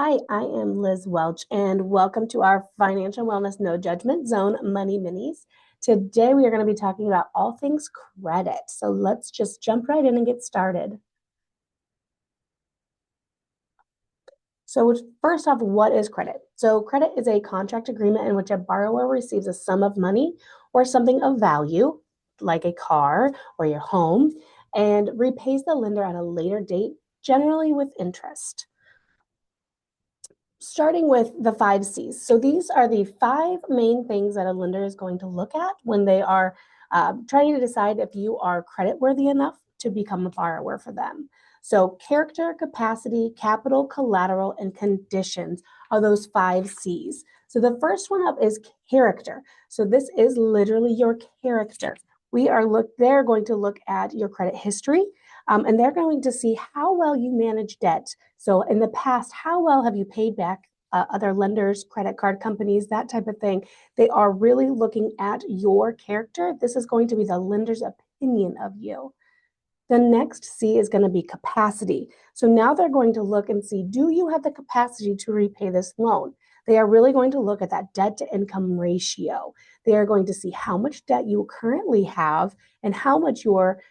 Hi, I am Liz Welch, and welcome to our Financial Wellness No Judgment Zone Money Minis. Today, we are going to be talking about all things credit. So let's just jump right in and get started. So first off, what is credit? So credit is a contract agreement in which a borrower receives a sum of money or something of value, like a car or your home, and repays the lender at a later date, generally with interest. Starting with the 5 C's. So these are the 5 main things that a lender is going to look at when they are trying to decide if you are creditworthy enough to become a borrower for them. So character, capacity, capital, collateral, and conditions are those 5 C's. So the first one up is character. So this is literally your character. They're going to look at your credit history, and they're going to see how well you manage debt. So in the past, how well have you paid back other lenders, credit card companies, that type of thing? They are really looking at your character. This is going to be the lender's opinion of you. The next C is going to be capacity. So now they're going to look and see, do you have the capacity to repay this loan? They are really going to look at that debt to income ratio. They are going to see how much debt you currently have and how much your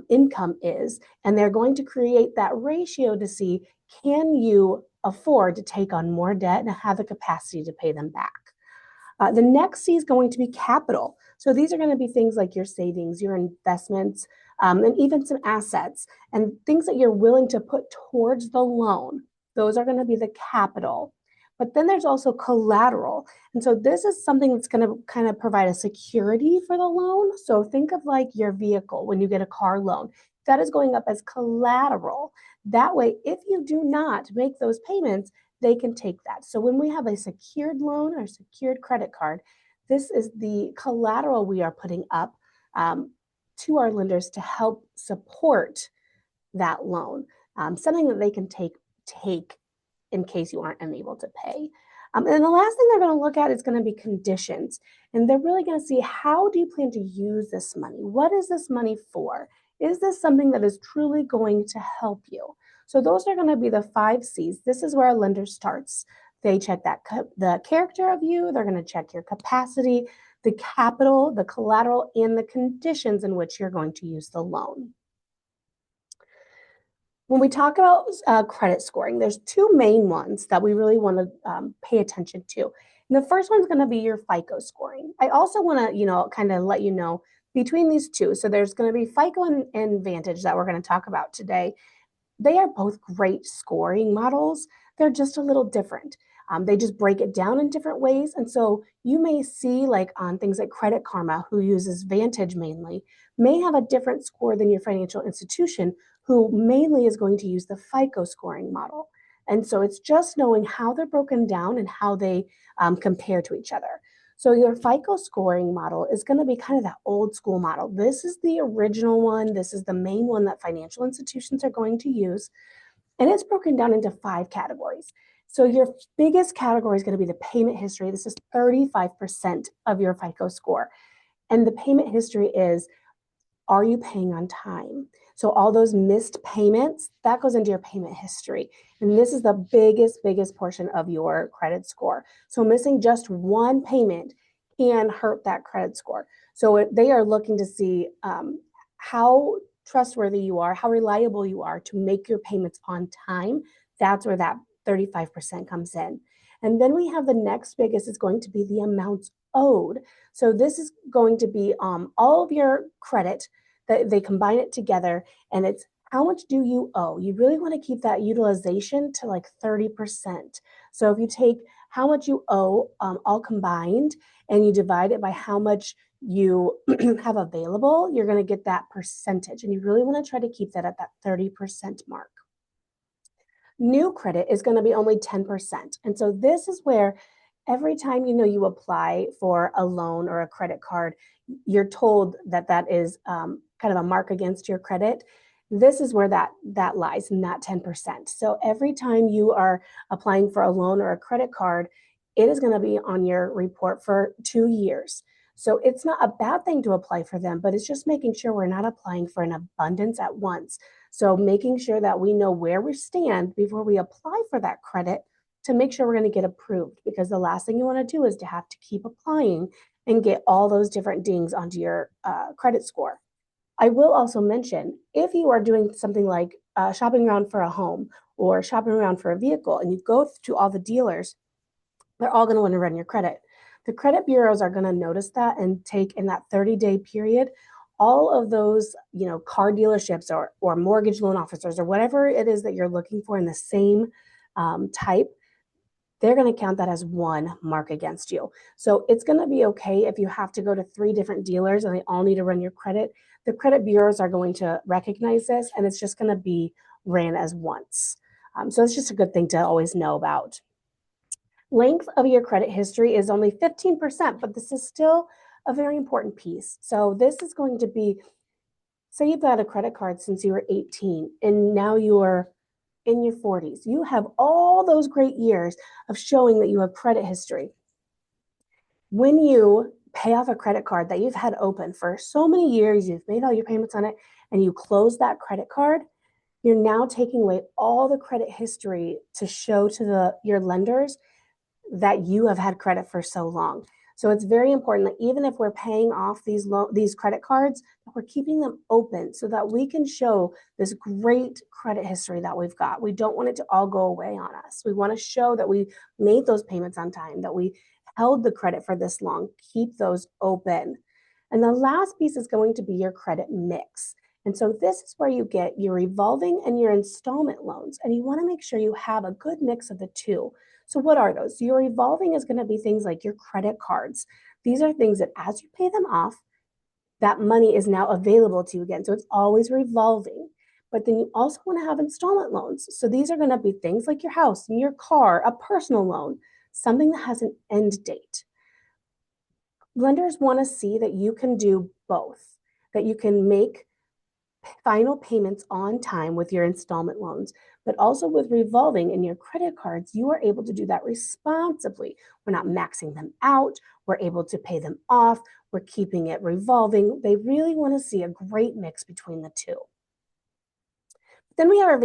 income is. And they're going to create that ratio to see, can you afford to take on more debt and have the capacity to pay them back? The next C is going to be capital. So these are going to be things like your savings, your investments, and even some assets and things that you're willing to put towards the loan. Those are going to be the capital. But then there's also collateral. And so this is something that's going to kind of provide a security for the loan. So think of like your vehicle when you get a car loan. That is going up as collateral. That way, if you do not make those payments, they can take that. So when we have a secured loan or secured credit card, this is the collateral we are putting up to our lenders to help support that loan, something that they can take in case you aren't unable to pay. And then the last thing they're going to look at is going to be conditions. And they're really going to see, how do you plan to use this money? What is this money for? Is this something that is truly going to help you? So those are going to be the 5 C's. This is where a lender starts. They check the character of you. They're going to check your capacity, the capital, the collateral, and the conditions in which you're going to use the loan. When we talk about credit scoring, there's 2 main ones that we really want to pay attention to. And the first one's going to be your FICO scoring. I also want to, kind of let you know between these two. So there's going to be FICO and Vantage that we're going to talk about today. They are both great scoring models. They're just a little different. They just break it down in different ways. And so you may see, like on things like Credit Karma, who uses Vantage mainly, may have a different score than your financial institution, who mainly is going to use the FICO scoring model. And so it's just knowing how they're broken down and how they compare to each other. So your FICO scoring model is going to be kind of that old school model. This is the original one. This is the main one that financial institutions are going to use. And it's broken down into 5 categories. So your biggest category is going to be the payment history. This is 35% of your FICO score. And the payment history is, are you paying on time? So all those missed payments, that goes into your payment history. And this is the biggest portion of your credit score. So missing just one payment can hurt that credit score. So they are looking to see how trustworthy you are, how reliable you are to make your payments on time. That's where that 35% comes in. And then we have the next biggest is going to be the amounts owed. So this is going to be all of your credit. They combine it together, and it's how much do you owe? You really want to keep that utilization to like 30%. So if you take how much you owe all combined and you divide it by how much you have available, you're going to get that percentage. And you really want to try to keep that at that 30% mark. New credit is going to be only 10%. And so this is where every time you apply for a loan or a credit card, you're told that that is kind of a mark against your credit. This is where that lies, in that 10%. So every time you are applying for a loan or a credit card, it is going to be on your report for 2 years. So it's not a bad thing to apply for them, but it's just making sure we're not applying for an abundance at once. So making sure that we know where we stand before we apply for that credit to make sure we're going to get approved, because the last thing you want to do is to have to keep applying and get all those different dings onto your credit score. I will also mention, if you are doing something like shopping around for a home or shopping around for a vehicle and you go to all the dealers, they're all going to want to run your credit. The credit bureaus are going to notice that and take, in that 30-day period, all of those, car dealerships or mortgage loan officers or whatever it is that you're looking for in the same type, they're going to count that as one mark against you. So it's going to be okay if you have to go to 3 different dealers and they all need to run your credit. The credit bureaus are going to recognize this, and it's just going to be ran as once. So it's just a good thing to always know about. Length of your credit history is only 15%, but this is still a very important piece. So this is going to be, say you've had a credit card since you were 18 and now you're in your 40s. You have all those great years of showing that you have credit history. When you pay off a credit card that you've had open for so many years, you've made all your payments on it, and you close that credit card, you're now taking away all the credit history to show to your lenders that you have had credit for so long. So it's very important that even if we're paying off these credit cards, that we're keeping them open so that we can show this great credit history that we've got. We don't want it to all go away on us. We want to show that we made those payments on time, that we held the credit for this long. Keep those open. And the last piece is going to be your credit mix. And so this is where you get your revolving and your installment loans. And you want to make sure you have a good mix of the two. So what are those? Your revolving is going to be things like your credit cards. These are things that as you pay them off, that money is now available to you again. So it's always revolving. But then you also want to have installment loans. So these are going to be things like your house, your car, a personal loan, something that has an end date. Lenders want to see that you can do both, that you can make final payments on time with your installment loans, but also with revolving in your credit cards, you are able to do that responsibly. We're not maxing them out. We're able to pay them off. We're keeping it revolving. They really want to see a great mix between the two. Then we have our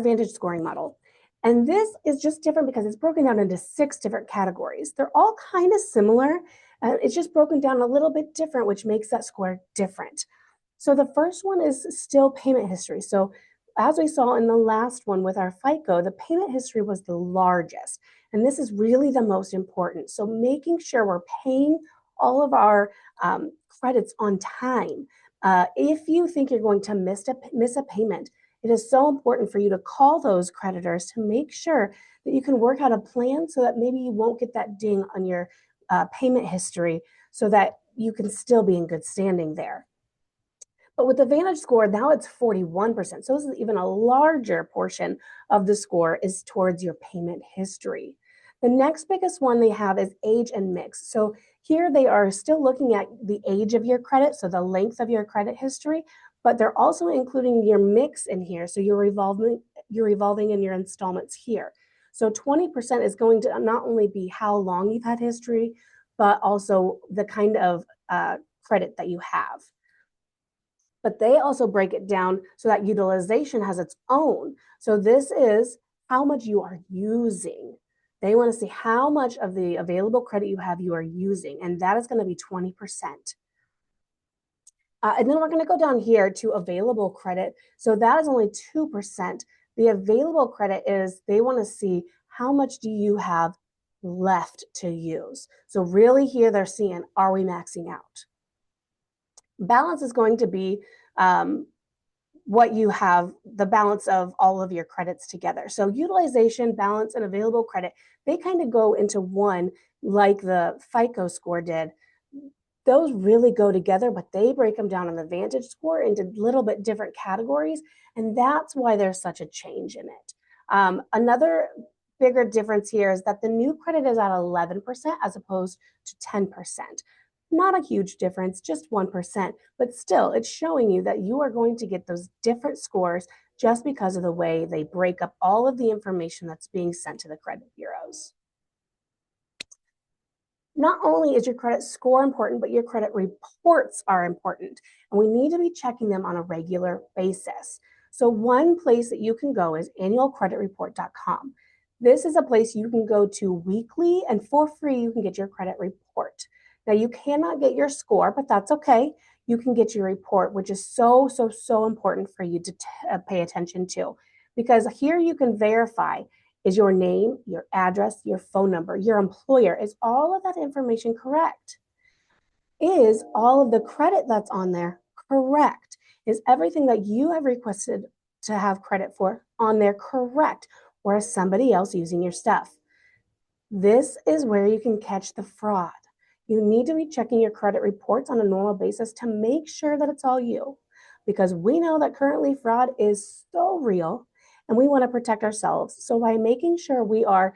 Vantage scoring model. And this is just different because it's broken down into 6 different categories. They're all kind of similar. It's just broken down a little bit different, which makes that score different. So the first one is still payment history. So as we saw in the last one with our FICO, the payment history was the largest. And this is really the most important. So making sure we're paying all of our credits on time. If you think you're going to miss a payment, it is so important for you to call those creditors to make sure that you can work out a plan so that maybe you won't get that ding on your payment history so that you can still be in good standing there. But with the Vantage score, now it's 41%. So this is even a larger portion of the score is towards your payment history. The next biggest one they have is age and mix. So here they are still looking at the age of your credit, so the length of your credit history, but they're also including your mix in here. So your revolving and your installments here. So 20% is going to not only be how long you've had history, but also the kind of credit that you have. But they also break it down so that utilization has its own. So this is how much you are using. They want to see how much of the available credit you are using, and that is going to be 20%. And then we're going to go down here to available credit. So that is only 2%. The available credit is they want to see how much do you have left to use. So really here they're seeing, are we maxing out? Balance is going to be what you have, the balance of all of your credits together. So utilization, balance, and available credit, they kind of go into one like the FICO score did. Those really go together, but they break them down on the Vantage score into a little bit different categories, and that's why there's such a change in it. Another bigger difference here is that the new credit is at 11% as opposed to 10%. Not a huge difference, just 1%, but still it's showing you that you are going to get those different scores just because of the way they break up all of the information that's being sent to the credit bureaus. Not only is your credit score important, but your credit reports are important, and we need to be checking them on a regular basis. So one place that you can go is annualcreditreport.com. This is a place you can go to weekly, and for free, you can get your credit report. Now, you cannot get your score, but that's okay. You can get your report, which is so, so, so important for you to pay attention to, because here you can verify, is your name, your address, your phone number, your employer, is all of that information correct? Is all of the credit that's on there correct? Is everything that you have requested to have credit for on there correct? Or is somebody else using your stuff? This is where you can catch the fraud. You need to be checking your credit reports on a normal basis to make sure that it's all you, because we know that currently fraud is so real and we want to protect ourselves. So by making sure we are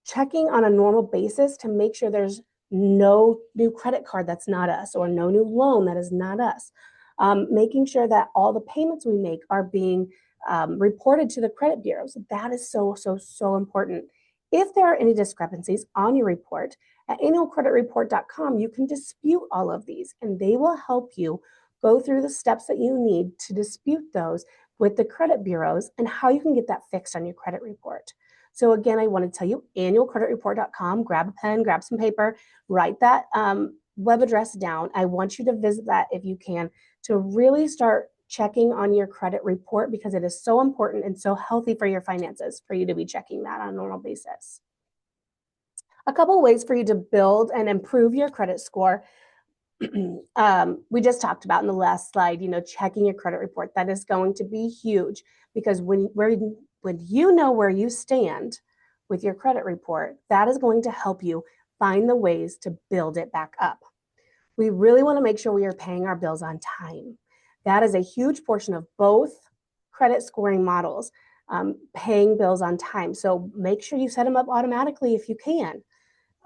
checking on a normal basis to make sure there's no new credit card that's not us, or no new loan that is not us. Making sure that all the payments we make are being reported to the credit bureaus. That is so, so, so important. If there are any discrepancies on your report, at annualcreditreport.com, you can dispute all of these, and they will help you go through the steps that you need to dispute those with the credit bureaus and how you can get that fixed on your credit report. So again, I want to tell you, annualcreditreport.com, grab a pen, grab some paper, write that web address down. I want you to visit that if you can, to really start checking on your credit report, because it is so important and so healthy for your finances for you to be checking that on a normal basis. A couple ways for you to build and improve your credit score. We just talked about in the last slide, checking your credit report. That is going to be huge, because when you know where you stand with your credit report, that is going to help you find the ways to build it back up. We really want to make sure we are paying our bills on time. That is a huge portion of both credit scoring models, paying bills on time. So make sure you set them up automatically if you can.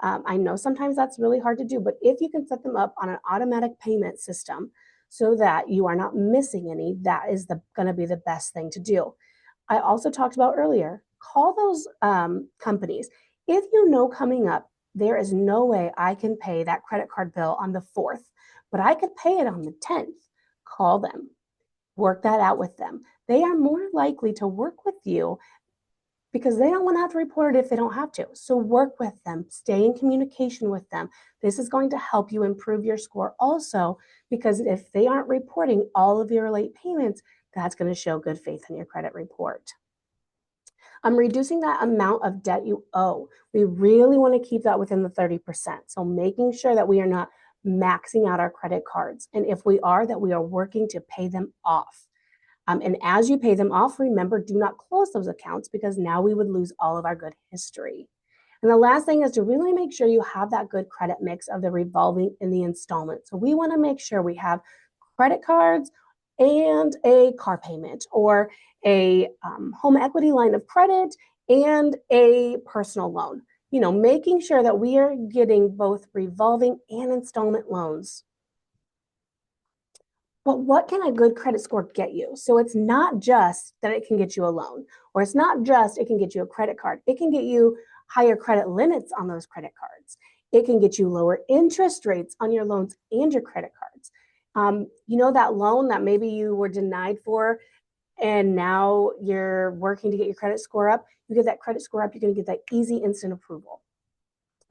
I know sometimes that's really hard to do, but if you can set them up on an automatic payment system so that you are not missing any, that is going to be the best thing to do. I also talked about earlier, call those companies. If you know coming up, there is no way I can pay that credit card bill on the 4th, but I could pay it on the 10th. Call them, work that out with them. They are more likely to work with you because they don't want to have to report it if they don't have to. So work with them, stay in communication with them. This is going to help you improve your score also, because if they aren't reporting all of your late payments, that's going to show good faith in your credit report. Reducing that amount of debt you owe. We really want to keep that within the 30%. So making sure that we are not maxing out our credit cards. And if we are, that we are working to pay them off. And as you pay them off, remember, do not close those accounts, because now we would lose all of our good history. And the last thing is to really make sure you have that good credit mix of the revolving and the installment. So we want to make sure we have credit cards and a car payment, or a home equity line of credit and a personal loan. Making sure that we are getting both revolving and installment loans. But what can a good credit score get you? So it's not just that it can get you a loan, or it's not just it can get you a credit card. It can get you higher credit limits on those credit cards. It can get you lower interest rates on your loans and your credit cards. That loan that maybe you were denied for, and now you're working to get your credit score up. You get that credit score up, you're going to get that easy instant approval.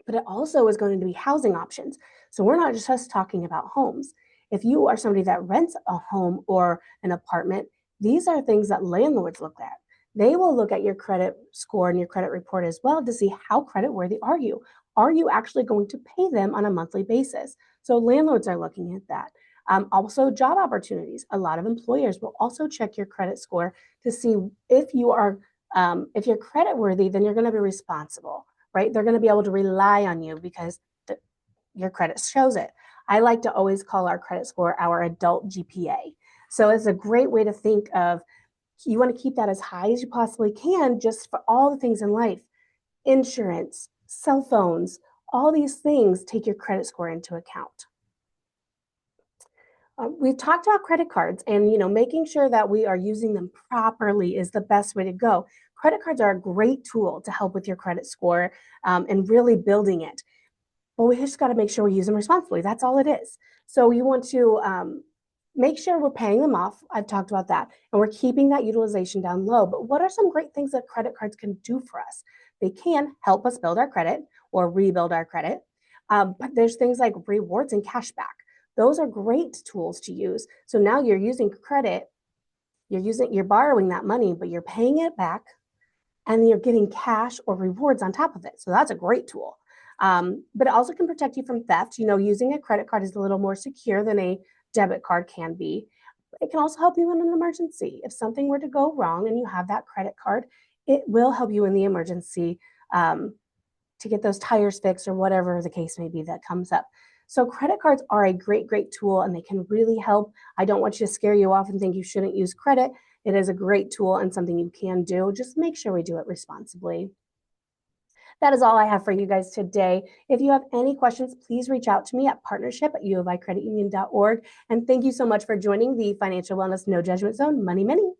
But it also is going to be housing options. So we're not just talking about homes. If you are somebody that rents a home or an apartment, these are things that landlords look at. They will look at your credit score and your credit report as well to see how creditworthy are you. Are you actually going to pay them on a monthly basis? So landlords are looking at that. Also, job opportunities. A lot of employers will also check your credit score to see if you are, if you're creditworthy, then you're going to be responsible, right? They're going to be able to rely on you because your credit shows it. I like to always call our credit score our adult GPA. So it's a great way to think of, you want to keep that as high as you possibly can, just for all the things in life. Insurance, cell phones, all these things take your credit score into account. We've talked about credit cards, and making sure that we are using them properly is the best way to go. Credit cards are a great tool to help with your credit score and really building it. But we just got to make sure we use them responsibly. That's all it is. So you want to make sure we're paying them off. I've talked about that. And we're keeping that utilization down low. But what are some great things that credit cards can do for us? They can help us build our credit or rebuild our credit. But there's things like rewards and cash back. Those are great tools to use. So now you're using credit, you're borrowing that money, but you're paying it back and you're getting cash or rewards on top of it. So that's a great tool. But it also can protect you from theft. Using a credit card is a little more secure than a debit card can be. It can also help you in an emergency. If something were to go wrong and you have that credit card, it will help you in the emergency to get those tires fixed or whatever the case may be that comes up. So credit cards are a great, great tool and they can really help. I don't want you to scare you off and think you shouldn't use credit. It is a great tool and something you can do. Just make sure we do it responsibly. That is all I have for you guys today. If you have any questions, please reach out to me at partnership@uoficreditunion.org. And thank you so much for joining the Financial Wellness No Judgment Zone. Money Minnie.